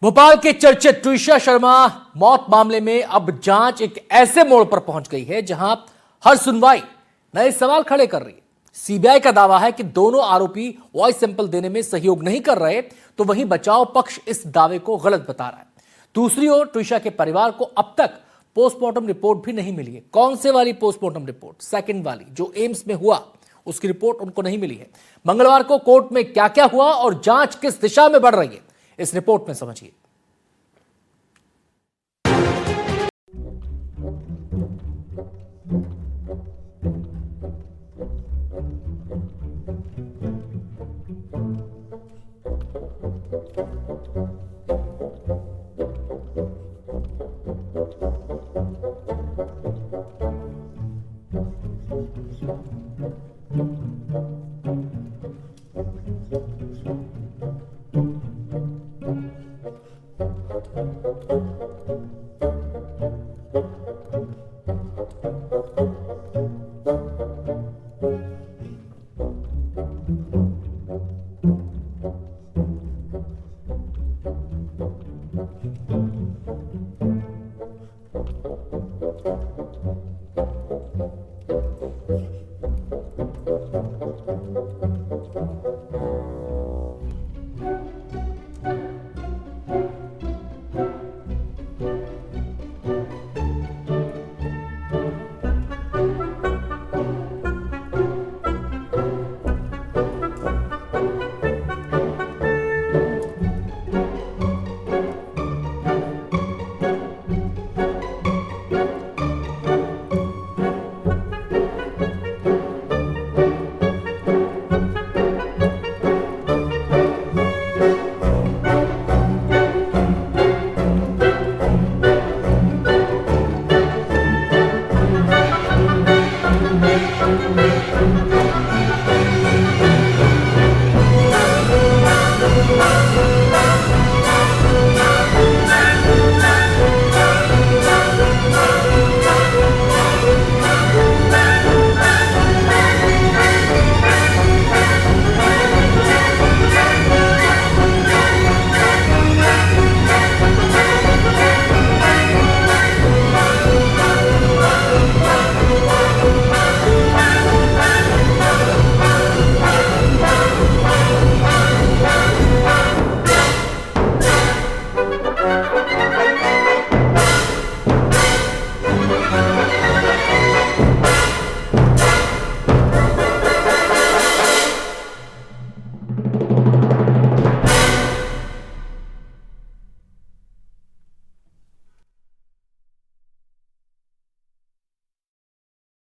भोपाल के चर्चित ट्विशा शर्मा मौत मामले में अब जांच एक ऐसे मोड़ पर पहुंच गई है जहां हर सुनवाई नए सवाल खड़े कर रही है। सीबीआई का दावा है कि दोनों आरोपी वॉइस सैंपल देने में सहयोग नहीं कर रहे, तो वहीं बचाव पक्ष इस दावे को गलत बता रहा है। दूसरी ओर ट्विशा के परिवार को अब तक पोस्टमार्टम रिपोर्ट भी नहीं मिली है। कौन से वाली पोस्टमार्टम रिपोर्ट? सेकंड वाली जो एम्स में हुआ, उसकी रिपोर्ट उनको नहीं मिली है। मंगलवार को कोर्ट में क्या क्या हुआ और जांच किस दिशा में बढ़ रही है, इस रिपोर्ट में समझिए।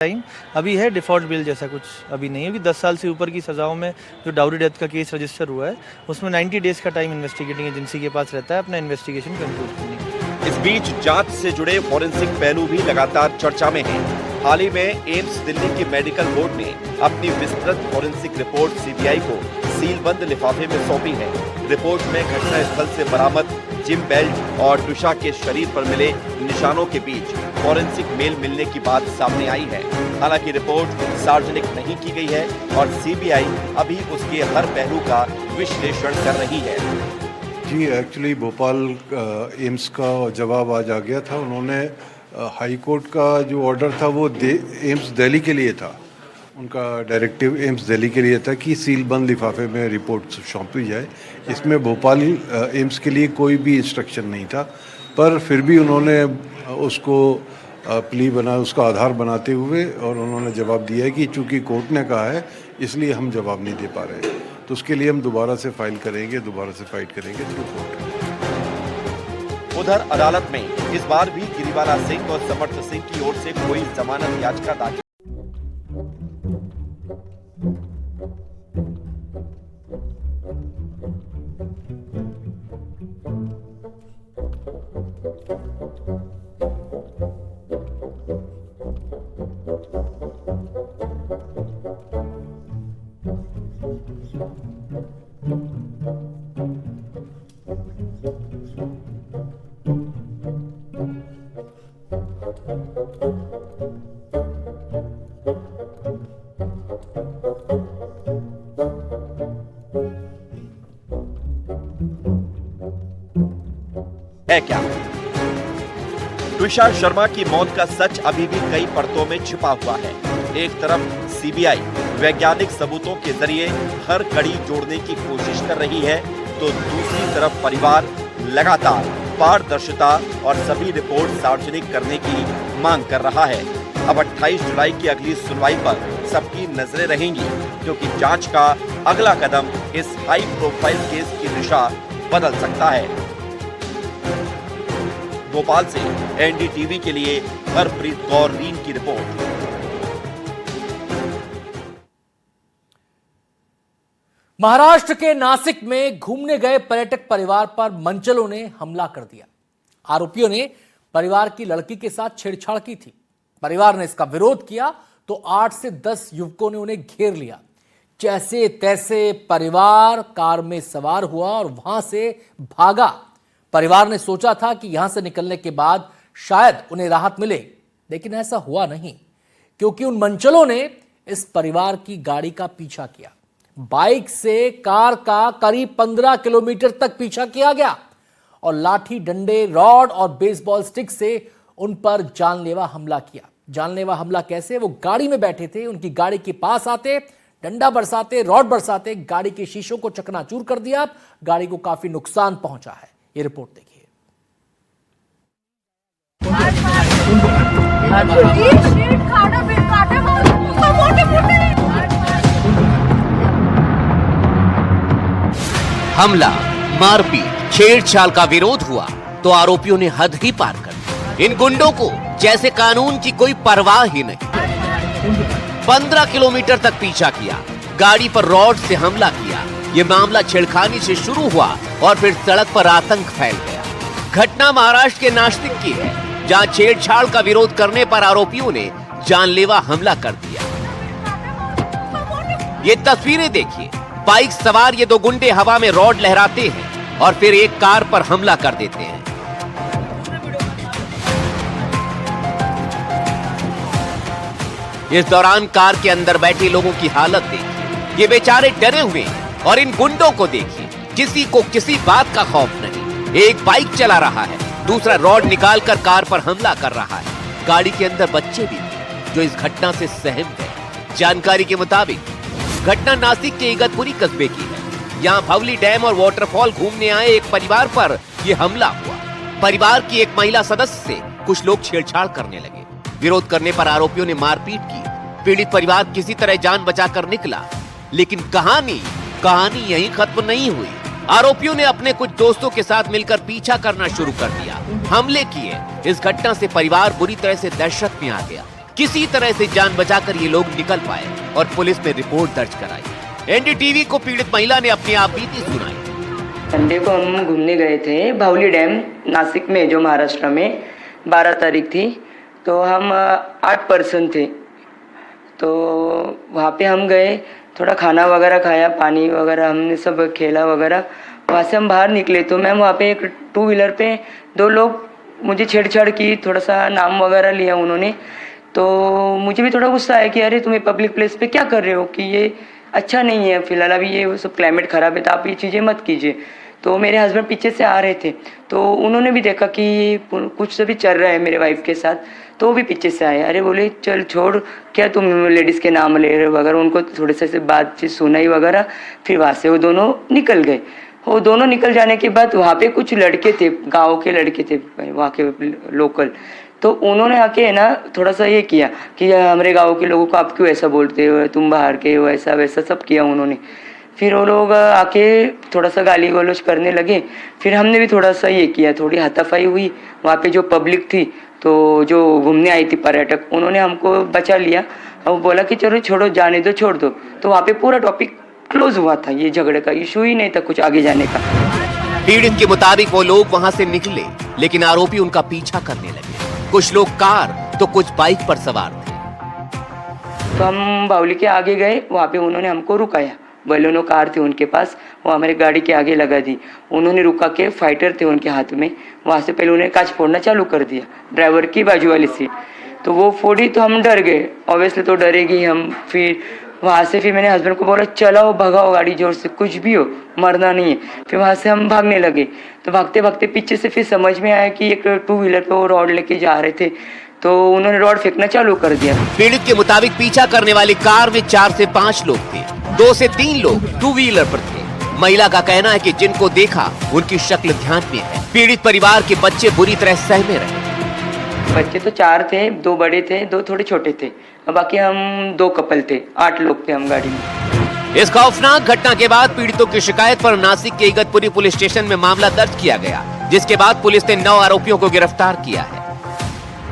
टाइम अभी है डिफॉल्ट बिल जैसा कुछ अभी नहीं है। अभी 10 साल से ऊपर की सजाओं में जो डाउरी डेथ का केस रजिस्टर हुआ है उसमें 90 डेज का टाइम इन्वेस्टिगेटिंग एजेंसी के पास रहता है अपना इन्वेस्टिगेशन कंक्लूड करने के। इस बीच जांच से जुड़े फॉरेंसिक पहलू भी लगातार चर्चा में हैं। हाल ही में एम्स दिल्ली के मेडिकल बोर्ड ने अपनी विस्तृत फॉरेंसिक रिपोर्ट सीबीआई को सीलबंद लिफाफे में सौंपी है। रिपोर्ट में घटनास्थल से बरामद जिम बेल्ट और ट्विशा के शरीर पर मिले निशानों के बीच फॉरेंसिक मेल मिलने की बात सामने आई है। हालांकि रिपोर्ट सार्वजनिक नहीं की गई है और सीबीआई अभी उसके हर पहलू का विश्लेषण कर रही है। जी, एक्चुअली भोपाल एम्स का जवाब आज आ गया था। उन्होंने हाई कोर्ट का जो ऑर्डर था वो एम्स दिल्ली के लिए था। उनका डायरेक्टिव एम्स दिल्ली के लिए था कि सीलबंद लिफाफे में रिपोर्ट सौंपी जाए। इसमें भोपाल एम्स के लिए कोई भी इंस्ट्रक्शन नहीं था, पर फिर भी उन्होंने उसको प्ली बना, उसका आधार बनाते हुए और उन्होंने जवाब दिया है कि चूंकि कोर्ट ने कहा है इसलिए हम जवाब नहीं दे पा रहे, तो उसके लिए हम दोबारा से फाइट करेंगे थ्रू कोर्ट। उधर अदालत में इस बार भी गिरिवाला सिंह और समर्थ सिंह की ओर से कोई जमानत याचिका दाखिल है क्या? ट्विशा शर्मा की मौत का सच अभी भी कई परतों में छिपा हुआ है। एक तरफ सीबीआई वैज्ञानिक सबूतों के जरिए हर कड़ी जोड़ने की कोशिश कर रही है, तो दूसरी तरफ परिवार लगातार पारदर्शिता और सभी रिपोर्ट सार्वजनिक करने की मांग कर रहा है। अब 28 जुलाई की अगली सुनवाई पर सबकी नजरें रहेंगी, क्योंकि जांच का अगला कदम इस हाई प्रोफाइल केस की दिशा बदल सकता है। भोपाल से एनडीटीवी के लिए हरप्रीत कौर रीन की रिपोर्ट। महाराष्ट्र के नासिक में घूमने गए पर्यटक परिवार पर मंचलों ने हमला कर दिया। आरोपियों ने परिवार की लड़की के साथ छेड़छाड़ की थी। परिवार ने इसका विरोध किया तो 8 से 10 युवकों ने उन्हें घेर लिया। जैसे तैसे परिवार कार में सवार हुआ और वहां से भागा। परिवार ने सोचा था कि यहां से निकलने के बाद शायद उन्हें राहत मिले, लेकिन ऐसा हुआ नहीं, क्योंकि उन मंचलों ने इस परिवार की गाड़ी का पीछा किया। बाइक से कार का करीब 15 किलोमीटर तक पीछा किया गया और लाठी, डंडे, रॉड और बेसबॉल स्टिक से उन पर जानलेवा हमला किया। जानलेवा हमला कैसे? वो गाड़ी में बैठे थे, उनकी गाड़ी के पास आते, डंडा बरसाते, रॉड बरसाते, गाड़ी के शीशों को चकनाचूर कर दिया। गाड़ी को काफी नुकसान पहुंचा है। ये रिपोर्ट देखिए। हमला, मारपीट, छेड़छाड़ का विरोध हुआ तो आरोपियों ने हद ही पार कर दी। इन गुंडों को जैसे कानून की कोई परवाह ही नहीं। 15 किलोमीटर तक पीछा किया, गाड़ी पर रॉड से हमला किया। ये मामला छेड़खानी से शुरू हुआ और फिर सड़क पर आतंक फैल गया। घटना महाराष्ट्र के नासिक की है, जहां छेड़छाड़ का विरोध करने पर आरोपियों ने जानलेवा हमला कर दिया। ये तस्वीरें देखिए। बाइक सवार ये दो गुंडे हवा में रॉड लहराते हैं और फिर एक कार पर हमला कर देते हैं। इस दौरान कार के अंदर बैठे लोगों की हालत देखिए। ये बेचारे डरे हुए हैं और इन गुंडों को देखिए, किसी को किसी बात का खौफ नहीं। एक बाइक चला रहा है, दूसरा रॉड निकालकर कार पर हमला कर रहा है। गाड़ी के अंदर बच्चे भी थे जो इस घटना से सहम गए। जानकारी के मुताबिक घटना नासिक के इगतपुरी कस्बे की है। यहाँ भवली डैम और वाटरफॉल घूमने आए एक परिवार पर यह हमला हुआ। परिवार की एक महिला सदस्य से कुछ लोग छेड़छाड़ करने लगे। विरोध करने पर आरोपियों ने मारपीट की। पीड़ित परिवार किसी तरह जान बचाकर निकला, लेकिन कहानी यहीं खत्म नहीं हुई। आरोपियों ने अपने कुछ दोस्तों के साथ मिलकर पीछा करना शुरू कर दिया, हमले किए। इस घटना से परिवार बुरी तरह से दहशत में आ गया। किसी तरह से जान बचाकर ये लोग निकल पाए और पुलिस में रिपोर्ट दर्ज कराई। एनडीटीवी को पीड़ित महिला ने अपनी आप बीती सुनाई। संडे को हम घूमने गए थे भावली डैम नासिक में, जो महाराष्ट्र में 12 तारीख थी। तो हम 8 पर्सन थे। तो वहाँ पे हम गए, थोड़ा खाना वगैरह खाया, पानी वगैरह हमने सब खेला वगैरह। वहाँ से हम बाहर निकले तो मैम वहाँ पे एक 2 व्हीलर पे 2 लोग मुझे छेड़छाड़ की, थोड़ा सा नाम वगैरह लिया उन्होंने। तो मुझे भी थोड़ा गुस्सा आया कि अरे तुम्हें पब्लिक प्लेस पे क्या कर रहे हो, कि ये अच्छा नहीं है। फिलहाल अभी ये सब क्लाइमेट ख़राब है तो आप ये चीज़ें मत कीजिए। तो मेरे हस्बैंड पीछे से आ रहे थे, तो उन्होंने भी देखा कि कुछ तो भी चल रहा है मेरे वाइफ के साथ, तो वो भी पीछे से आए। अरे बोले चल छोड़, क्या तुम लेडीज़ के नाम ले रहे हो वगैरह। उनको थोड़े से बातचीत सुनाई वगैरह। फिर वहाँ से वो दोनों निकल गए। वो दोनों निकल जाने के बाद वहाँ पे कुछ लड़के थे, गाँव के लड़के थे वहाँ के लोकल। तो उन्होंने आके है ना थोड़ा सा ये किया कि हमारे गांव के लोगों को आप क्यों ऐसा बोलते हो, तुम बाहर के हो, ऐसा वैसा सब किया उन्होंने। फिर वो लोग आके थोड़ा सा गाली गलौज करने लगे। फिर हमने भी थोड़ा सा ये किया, थोड़ी हाथापाई हुई। वहाँ पे जो पब्लिक थी, तो जो घूमने आई थी पर्यटक, उन्होंने हमको बचा लिया और बोला कि चलो छोड़ो, जाने दो, छोड़ दो। तो वहाँ पे पूरा टॉपिक क्लोज हुआ था। ये झगड़े का इशू ही नहीं था कुछ आगे जाने का। पीड़ित के मुताबिक वो लोग वहां से निकले, लेकिन आरोपी उनका पीछा करने लगे। कुछ लोग कार तो कुछ बाइक पर सवार थे। तो हम बावली के आगे गए, वहाँ पे उन्होंने हमको रुकाया। बलेनो कार थी उनके पास, वो हमारे गाड़ी के आगे लगा दी। उन्होंने रुका के, फाइटर थे उनके हाथ में, वहाँ से पहले उन्होंने कांच फोड़ना चालू कर दिया, ड्राइवर की बाजू वाली सीट। तो वो फोड़ी तो हम डर गए, ऑब्वियसली तो डरेगी हम। फिर वहाँ से फिर मैंने हस्बैंड को बोला चलाओ भगाओ गाड़ी जोर से, कुछ भी हो मरना नहीं है। फिर वहाँ से हम भागने लगे, तो भागते भागते पीछे से फिर समझ में आया कि एक 2 व्हीलर पे वो रॉड लेके जा रहे थे, तो उन्होंने रॉड फेंकना चालू कर दिया। पीड़ित के मुताबिक पीछा करने वाली कार में 4 से 5 लोग थे, 2 से 3 लोग 2 व्हीलर पर थे। महिला का कहना है कि जिनको देखा उनकी शक्ल ध्यान में है। पीड़ित परिवार के बच्चे बुरी तरह सहमे रहे। बच्चे तो 4 थे, 2 बड़े थे, 2 थोड़े छोटे थे, और बाकी हम 2 कपल थे, 8 लोग थे हम गाड़ी में। इस खौफनाक घटना के बाद पीड़ितों की शिकायत पर नासिक के इगतपुरी पुलिस स्टेशन में मामला दर्ज किया गया, जिसके बाद पुलिस ने 9 आरोपियों को गिरफ्तार किया है।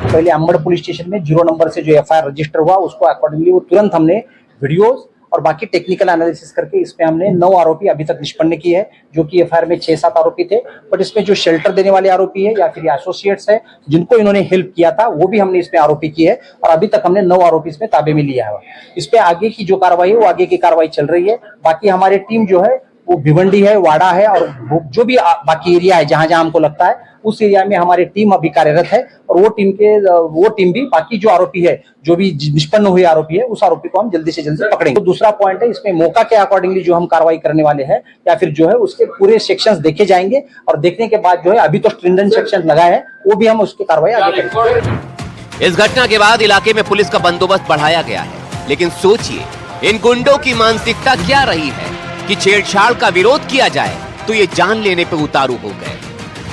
पहले अंबड़ पुलिस स्टेशन में 0 नंबर से जो एफआईआर रजिस्टर हुआ उसको अकॉर्डिंगली वो तुरंत हमने वीडियोस और बाकी टेक्निकल एनालिसिस करके इसमें हमने 9 आरोपी अभी तक निष्पन्न किए हैं, जो कि एफआईआर में 6-7 आरोपी थे, बट इसमें जो शेल्टर देने वाले आरोपी है या फिर एसोसिएट्स है जिनको इन्होंने हेल्प किया था वो भी हमने इसमें आरोपी किए है, और अभी तक हमने 9 आरोपी इसमें ताबे में लिया है। इस पे आगे की जो कार्रवाई है वो आगे की कार्रवाई चल रही है। बाकी हमारी टीम जो है वो भिवंडी है, वाड़ा है, और जो भी बाकी एरिया है जहां जहां हमको लगता है उस एरिया में हमारी टीम अभी कार्यरत है, और वो टीम भी बाकी जो आरोपी है, जो भी निष्पन्न हुए आरोपी है, उस आरोपी को हम जल्दी से जल्दी पकड़ेंगे। तो दूसरा पॉइंट है, इसमें मौका के अकॉर्डिंगली जो हम कार्रवाई करने वाले हैं या फिर जो है उसके पूरे सेक्शंस देखे जाएंगे, और देखने के बाद जो है अभी तो स्ट्रिंजेंट सेक्शन लगाए हैं, वो भी हम उसकी कार्रवाई आगे करेंगे। इस घटना के बाद इलाके में पुलिस का बंदोबस्त बढ़ाया गया है, लेकिन सोचिए इन गुंडों की मानसिकता क्या रही है कि छेड़छाड़ का विरोध किया जाए तो ये जान लेने पे उतारू हो गए।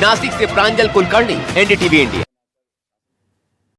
नासिक से प्रांजल कुलकर्णी, एनडीटीवी इंडिया।